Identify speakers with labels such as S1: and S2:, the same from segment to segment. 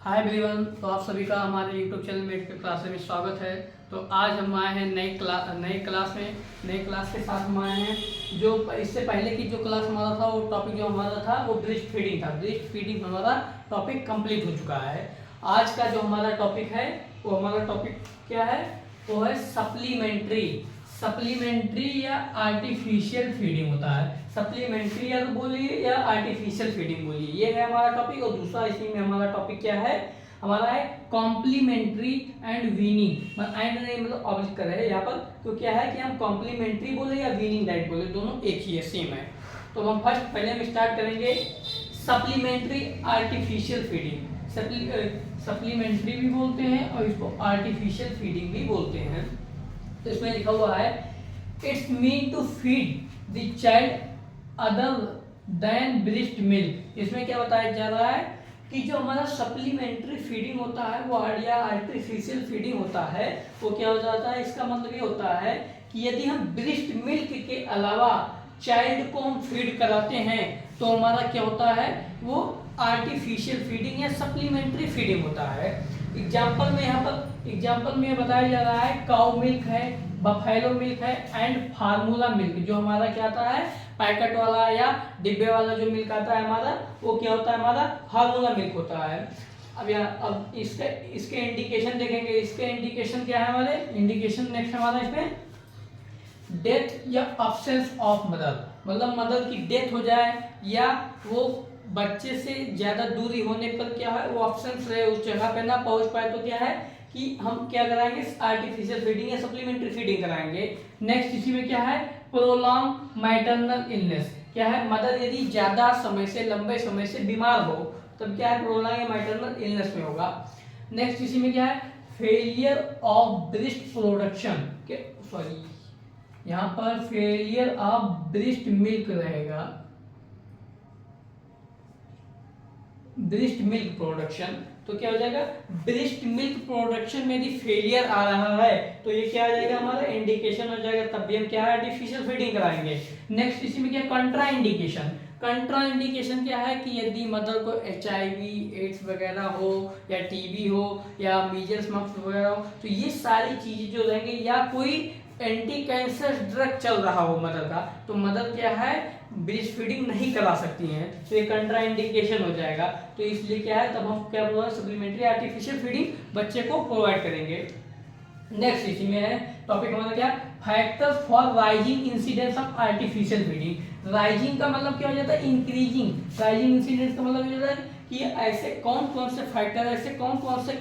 S1: Hi everyone, तो आप सभी का हमारे यूट्यूब चैनल में एक क्लास में स्वागत है। तो आज हम आए हैं नई क्लास के साथ हम आए हैं। जो इससे पहले की जो क्लास हमारा था, वो टॉपिक जो हमारा था वो ब्रेस्ट फीडिंग था। ब्रेस्ट फीडिंग हमारा टॉपिक कंप्लीट हो चुका है। आज का जो हमारा टॉपिक है, वो हमारा टॉपिक क्या है? वो है सप्लीमेंट्री या आर्टिफिशियल फीडिंग होता है। सप्लीमेंट्री या तो बोलिए या आर्टिफिशियल फीडिंग बोलिए, ये है हमारा टॉपिक। और दूसरा इसी में हमारा टॉपिक क्या है? हमारा है कॉम्प्लीमेंट्री एंड वीनिंग। एंड नहीं मतलब ऑब्जेक्ट कर रहे हैं यहाँ पर। तो क्या है कि हम कॉम्प्लीमेंट्री बोले या वीनिंग डाइट बोले, दोनों एक ही है, सेम है। तो हम पहले हम स्टार्ट करेंगे सप्लीमेंट्री आर्टिफिशियल फीडिंग। सप्लीमेंट्री भी बोलते हैं और इसको आर्टिफिशियल फीडिंग भी बोलते हैं। तो इसमें लिखा हुआ है it's mean to feed the child other than breast milk. इसमें क्या बताया जा रहा है कि जो हमारा सप्लीमेंट्री फीडिंग होता है वो या आर्टिफिशियल फीडिंग होता है, वो क्या हो जाता है? इसका मतलब ये होता है कि यदि हम ब्रेस्ट मिल्क के अलावा चाइल्ड को हम फीड कराते हैं तो हमारा क्या होता है? वो आर्टिफिशियल फीडिंग या सप्लीमेंट्री फीडिंग होता है। एग्जाम्पल में बताया जा रहा है काउ मिल्क है, बफेलो मिल्क है एंड फार्मूला मिल्क। जो हमारा क्या आता है, पैकेट वाला या डिब्बे वाला जो मिल्क आता है हमारा, वो क्या होता है? हमारा फार्मूला मिल्क होता है। अब इसके इंडिकेशन देखेंगे। इसके इंडिकेशन क्या है हमारे? इंडिकेशन नेक्स्ट हमारा इसमें डेथ या अब्सेंस ऑफ मदर, मतलब मदर की डेथ हो जाए या वो बच्चे से ज्यादा दूरी होने पर क्या है, वो अब्सेंस रहे, उस जगह पे ना पहुंच पाए, तो क्या है कि हम क्या कराएंगे? आर्टिफिशियल फीडिंग या सप्लीमेंट्री फीडिंग कराएंगे। नेक्स्ट इसी में क्या है? Prolong maternal illness. क्या है? मदर यदि ज्यादा समय से, लंबे समय से बीमार हो, तब क्या है? प्रोलॉन्ग या मैटरनल इलनेस में होगा। नेक्स्ट इसी में क्या है? Failure of breast production, sorry यहाँ पर फेलियर ऑफ ब्रेस्ट मिल्क रहेगा, ब्रेस्ट मिल्क प्रोडक्शन। तो क्या हो जाएगा? ब्रेस्ट मिल्क प्रोडक्शन में यदि फेलियर आ रहा है तो ये क्या आ जाएगा? हमारा इंडिकेशन हो जाएगा, तब भी हम क्या है? आर्टिफिशियल फीडिंग कराएंगे। नेक्स्ट इसी में क्या? कंट्रा इंडिकेशन। कंट्रा इंडिकेशन क्या है कि यदि मदर को HIV, एड्स वगैरह हो या TB हो या मीजल्स मम्प्स वगैरह हो, तो ये सारी चीजें जो रहेंगे, या कोई एंटी कैंसर ड्रग चल रहा हो मदर का, तो मदर क्या है? ब्रेस्ट फीडिंग नहीं करा सकती हैं, तो ये कंट्रा इंडिकेशन हो जाएगा। तो इसलिए क्या है, तब हम क्या बोल रहे हैं? सप्लीमेंट्री आर्टिफिशियल फीडिंग बच्चे को प्रोवाइड करेंगे। नेक्स्ट इसी में है टॉपिक हमारा क्या? Factors for rising incidence of artificial feeding. Rising का मतलब क्या हो जाता है? इंक्रीजिंग। राइजिंग इंसिडेंस का मतलब हो जाता है कि ऐसे कौन कौन से फैक्टर, ऐसे कौन कौन से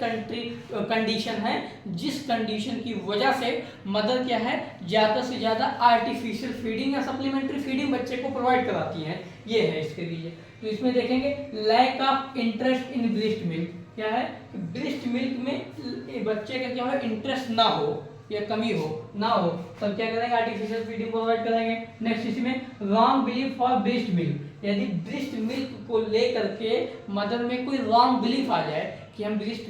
S1: कंडीशन है जिस कंडीशन की वजह से मदर क्या है? ज्यादा से ज्यादा आर्टिफिशियल फीडिंग या सप्लीमेंट्री फीडिंग बच्चे को प्रोवाइड कराती है। ये है इसके लिए। तो इसमें देखेंगे lack of interest in breast milk. क्या है? ब्रेस्ट मिल्क में बच्चे का क्या है? इंटरेस्ट ना हो या कमी हो ना हो, तब क्या करेंगे? आर्टिफिशियल फीडिंग प्रोवाइड करेंगे। नेक्स्ट इसमें wrong belief for breast milk. यदि ब्रेस्ट मिल्क को लेकर के मदर में कोई रॉन्ग बिलीफ आ जाए कि हम ब्रेस्ट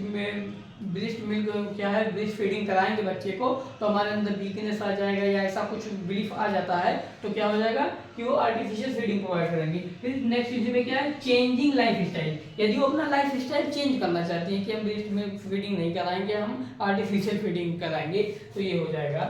S1: मिल्क क्या है, ब्रेस्ट फीडिंग कराएंगे बच्चे को, तो हमारे अंदर वीकनेस आ जाएगा या ऐसा कुछ बिलीफ आ जाता है, तो क्या हो जाएगा कि वो आर्टिफिशियल फीडिंग प्रोवाइड करेंगे। फिर नेक्स्ट चीज में क्या है? Changing life style. यदि वो अपना लाइफ स्टाइल चेंज करना चाहती है कि हम ब्रेस्ट मिल्क फीडिंग नहीं कराएंगे, हम आर्टिफिशियल फीडिंग कराएंगे, तो ये हो जाएगा।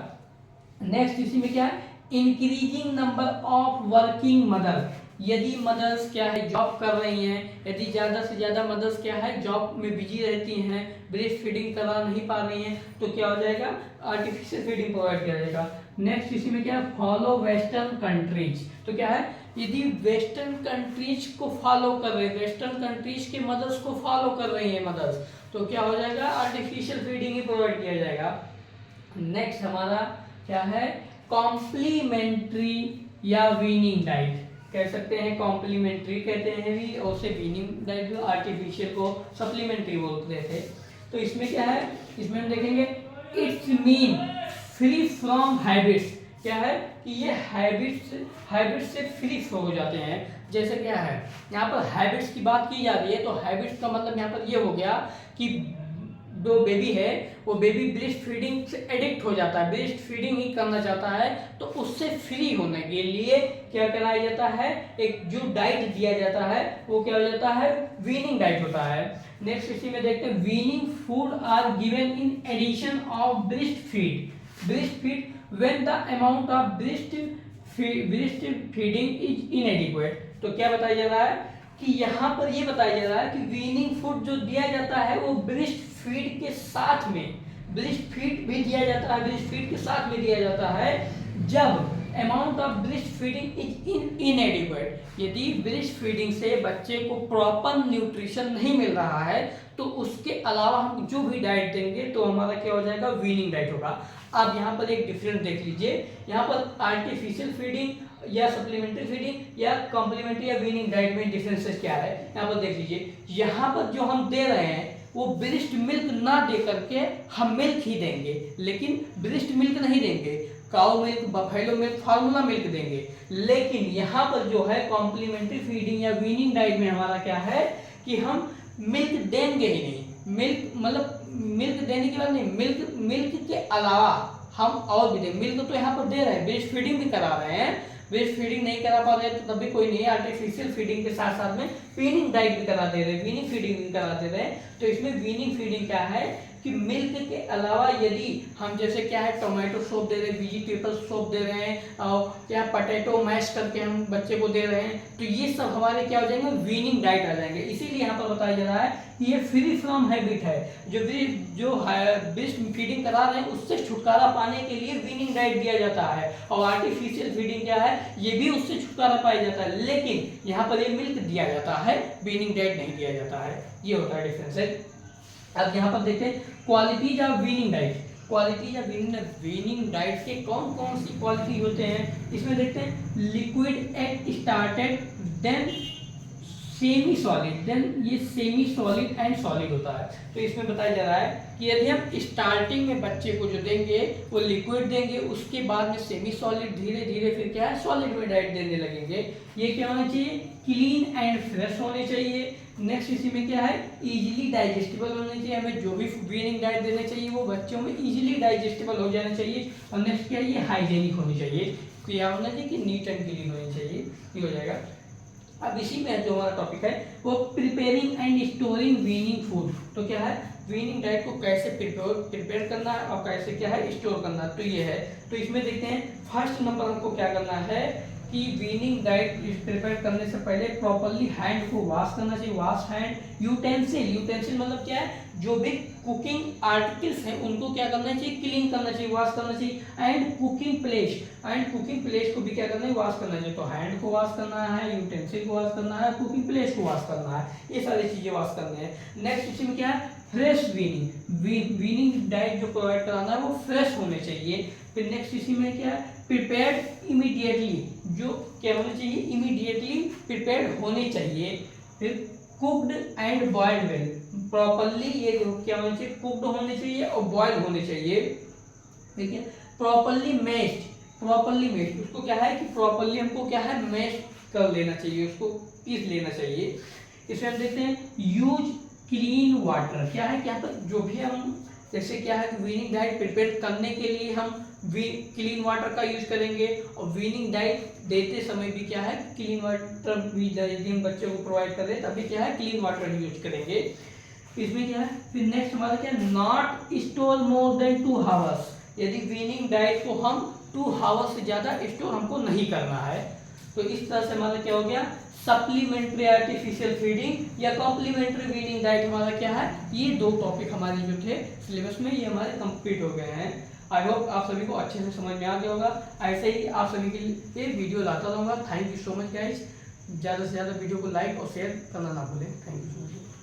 S1: नेक्स्ट इसी में क्या है? Increasing number of working mother. यदि मदर्स क्या है? जॉब कर रही हैं, यदि ज्यादा से ज्यादा मदर्स क्या है? जॉब में बिजी रहती हैं, ब्रेस्ट फीडिंग करा नहीं पा रही हैं, तो क्या हो जाएगा? आर्टिफिशियल फीडिंग प्रोवाइड किया जाएगा। नेक्स्ट इसी में क्या है? Follow western countries. तो क्या है? यदि वेस्टर्न कंट्रीज को फॉलो कर रहे, वेस्टर्न कंट्रीज के मदर्स को फॉलो कर रही है मदर्स, तो क्या हो जाएगा? आर्टिफिशियल फीडिंग ही प्रोवाइड किया जाएगा। नेक्स्ट हमारा क्या है? कॉम्प्लीमेंट्री या वीनिंग डाइट कह सकते हैं, कॉम्प्लीमेंट्री कहते हैं भी, और से वीनिंग डाइट जो आर्टिफिशियल को सप्लीमेंट्री बोलते थे। तो इसमें क्या है? इसमें हम देखेंगे it's mean free from habits. क्या है कि ये हैबिट्स से फ्री हो जाते हैं। जैसे क्या है, यहाँ पर हैबिट्स की बात की जा रही है, तो हैबिट्स का मतलब यहाँ पर ये हो गया कि जो बेबी है वो बेबी ब्रेस्ट फीडिंग से एडिक्ट हो जाता है, ब्रेस्ट फीडिंग ही करना चाहता है, तो उससे फ्री होने के लिए क्या कराया जाता है, एक जो डाइट दिया जाता है वो क्या हो जाता है, वीनिंग डाइट होता है। नेक्स्ट इसी में देखते हैं, weaning food are given in addition of breast feed when the amount of breast feeding is inadequate. तो क्या बताया जा रहा है कि यहाँ पर ये बताया जा रहा है कि वीनिंग फूड जो दिया जाता है वो ब्रेस्ट फीड के साथ में, ब्रेस्ट फीड भी दिया जाता है, ब्रेस्ट फीड के साथ में दिया जाता है जब amount of breast feeding is इनएडिक्वेट, यदि ब्रेस्ट फीडिंग से बच्चे को प्रॉपर न्यूट्रिशन नहीं मिल रहा है तो उसके अलावा हम जो भी डाइट देंगे तो हमारा क्या हो जाएगा, वीनिंग डाइट होगा। अब यहाँ पर एक डिफरेंस देख लीजिए, यहाँ पर आर्टिफिशियल फीडिंग या सप्लीमेंट्री फीडिंग या कॉम्प्लीमेंट्री या वीनिंग डाइट में डिफरेंसेस क्या है, यहाँ पर देख लीजिए। यहाँ पर जो हम दे रहे हैं वो ब्रेस्ट मिल्क ना दे करके हम मिल्क ही देंगे, लेकिन ब्रेस्ट मिल्क नहीं देंगे, cow milk, buffalo milk, formula milk देंगे। लेकिन यहाँ पर जो है कॉम्प्लीमेंट्री फीडिंग या वीनिंग डाइट में हमारा क्या है कि हम मिल्क देंगे ही नहीं, मिल्क मतलब मिल्क देने के बाद नहीं, मिल्क के अलावा हम और भी देंगे। मिल्क तो यहाँ पर दे रहे हैं, ब्रेस्ट फीडिंग भी करा रहे हैं, ब्रेस्ट फीडिंग नहीं करा पा रहे तो तब भी कोई नहीं है, आर्टिफिशियल फीडिंग के साथ साथ में वीनिंग डाइट भी करा दे रहे हैं, वीनिंग फीडिंग भी करा दे रहे हैं। तो इसमें वीनिंग फीडिंग क्या है कि मिल्क के अलावा यदि हम जैसे क्या है टोमेटो सूप दे रहे हैं, वेजिटेबल सूप दे रहे हैं, और क्या पटेटो मैश करके हम बच्चे को दे रहे हैं, तो ये सब हमारे क्या हो जाएंगे, वीनिंग डाइट आ जाएंगे। इसीलिए यहाँ पर बताया जा रहा है कि ये फ्री फ्रॉम हैबिट है, जो ब्रेस्ट फीडिंग करा रहे हैं उससे छुटकारा पाने के लिए वीनिंग डाइट दिया जाता है, और आर्टिफिशियल फीडिंग क्या है, ये भी उससे छुटकारा पाया जाता है, लेकिन यहाँ पर ये मिल्क दिया जाता है, वीनिंग डाइट नहीं दिया जाता है। ये होता है डिफरेंस है। अब यहाँ पर देखते हैं qualities of weaning diet, qualities of weaning diet के कौन कौन सी क्वालिटी होते हैं, इसमें देखते हैं liquid at started then semi solid, then ये सेमी सॉलिड एंड सॉलिड होता है। तो इसमें बताया जा रहा है कि यदि हम स्टार्टिंग में बच्चे को जो देंगे वो लिक्विड देंगे, उसके बाद में सेमी सॉलिड, धीरे धीरे फिर क्या है सॉलिड में डाइट देने लगेंगे। ये क्या होना चाहिए, क्लीन एंड फ्रेश होने चाहिए। नेक्स्ट इसी में क्या है, इजीली डाइजेस्टेबल होने चाहिए, हमें जो भी वीनिंग डाइट देने चाहिए वो बच्चों में इजीली डाइजेस्टेबल हो जाना चाहिए। और नेक्स्ट क्या है, ये हाइजेनिक होनी चाहिए, क्या होना चाहिए कि नीट एंड क्लीन होनी चाहिए, ये हो जाएगा। अब इसी में जो हमारा टॉपिक है वो preparing and storing weaning food. तो क्या है, वीनिंग डाइट को कैसे प्रिपेयर करना है और कैसे क्या है स्टोर करना है, तो ये है। तो इसमें देखते हैं फर्स्ट नंबर हमको क्या करना है कि वीनिंग डाइट प्रिपेयर करने से पहले प्रॉपर्ली हैंड को वॉश करना चाहिए, वॉश हैंड। यूटेंसिल मतलब क्या है, जो भी कुकिंग आर्टिकल्स हैं उनको क्या करना चाहिए, क्लीन करना चाहिए, वॉश करना चाहिए। एंड कुकिंग प्लेस को भी क्या करना है, वॉश करना चाहिए। तो हैंड को वॉश करना है, यूटेंसिल को वॉश करना है, कुकिंग प्लेस को वॉश करना है, ये सारी चीजें वॉश करनी है। नेक्स्ट इसमें क्या है, फ्रेश वीनिंग डाइट जो प्रोवाइड कराना है वो फ्रेश होने चाहिए। फिर नेक्स्ट इसी में क्या है, प्रिपेयर्ड इमीडिएटली, जो क्या होना चाहिए, इमीडिएटली प्रिपेयर्ड होने चाहिए। फिर cooked and boiled well, properly ये क्या होना चाहिए, कुक्ड होने चाहिए और बॉइल्ड होने चाहिए। ठीक है, प्रॉपर्ली मेश्ड, उसको क्या है कि प्रॉपर्ली हमको क्या है मेश कर लेना चाहिए, उसको पीस लेना चाहिए। इसमें हम देखते हैं यूज क्लीन वाटर, क्या है, क्या तो जो भी हम जैसे क्या है वीनिंग डाइट प्रिपेयर करने के लिए हम क्लीन वाटर का यूज करेंगे, और वीनिंग डाइट देते समय भी क्या है क्लीन वाटर भी यदि हम बच्चों को प्रोवाइड कर रहे हैं तभी क्या है क्लीन वाटर यूज करेंगे। इसमें क्या है, फिर नेक्स्ट हमारा क्या, not store more than 2 hours, यदि वीनिंग डाइट को हम 2 आवर्स से ज्यादा स्टोर हमको नहीं करना है। तो इस तरह से हमारा क्या हो गया, सप्लीमेंट्री आर्टिफिशियल फीडिंग या कॉम्प्लीमेंट्री वीनिंग डाइट हमारा क्या है, ये 2 टॉपिक हमारे जो थे सिलेबस में ये हमारे कंप्लीट हो गए हैं। आई होप आप सभी को अच्छे से समझ में आ गया होगा। ऐसे ही आप सभी के लिए वीडियो लाता रहूँगा। Thank you so much guys, ज़्यादा से ज़्यादा वीडियो को लाइक और शेयर करना ना भूलें। Thank you so much.